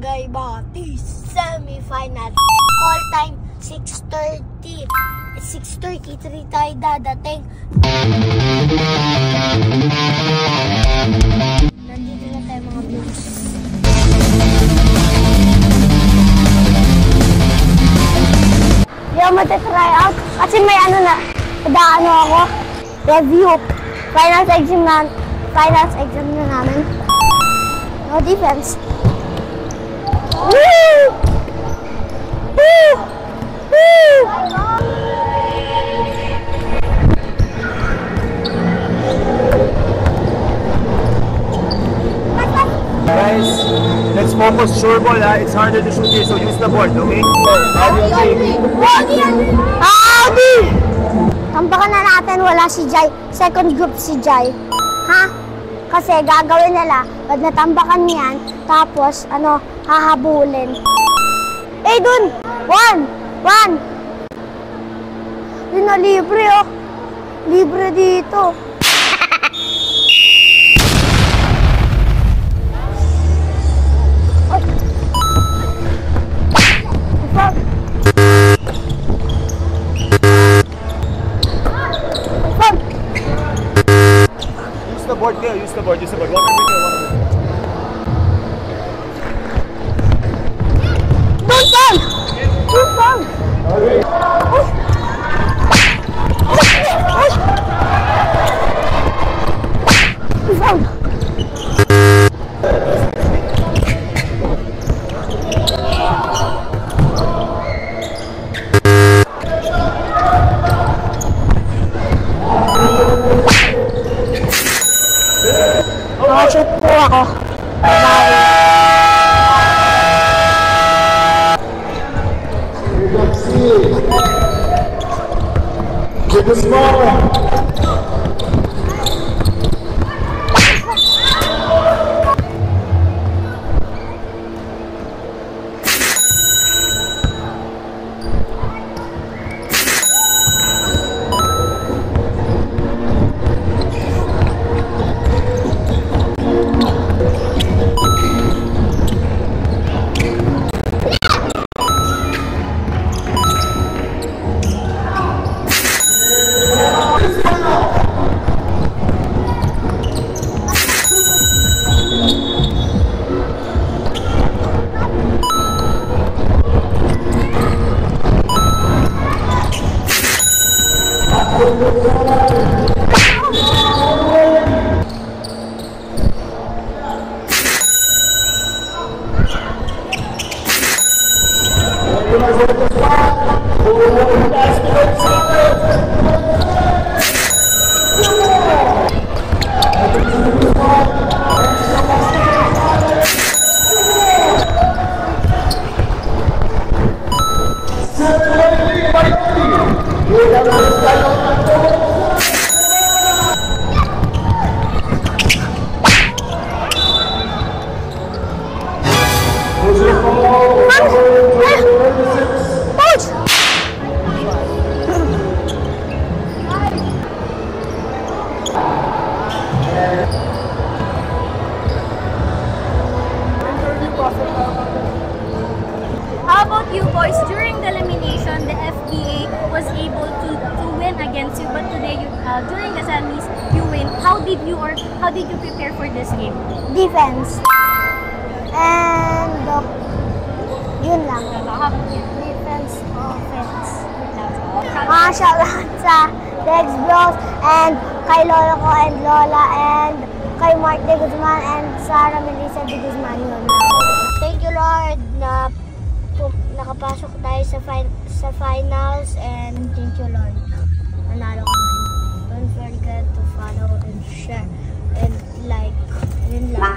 Barangay Bati semi-final. Call time 6:30. 6:33 tayo dadating. Nandito na tayo mga vlogs. Hindi ako matatry out kasi may ano na, padaano ako. Review. Finals exam na namin. No defense. Woo! Woo! Woo! Guys, let's focus sure ball. It's harder to shoot here, so use the board, okay? Howdy! Tampakan na natin, wala si Jai. Second group si Jai. Ha? Kasi gagawin nila, pag natambakan niyan, tapos, hahabulin. Eh, dun! One! Yun na, libre, oh. Libre dito. Use the board. One over here. Don't fall! Shoot po ako. Get the small. How about you boys? During the elimination, the FBA was able to win against you, but today, during the semis, you win. How did you prepare for this game? Defense. And yun lang. Defense, offense. Shoutout sa Dex Bros and kay Lolo ko and Lola and kay Mark De Guzman and Sarah Melissa De Guzman yun. Thank you Lord na nakapasok tayo sa finals and thank you Lord. Nanalo kami. Don't forget to follow and share and like. Yun lang.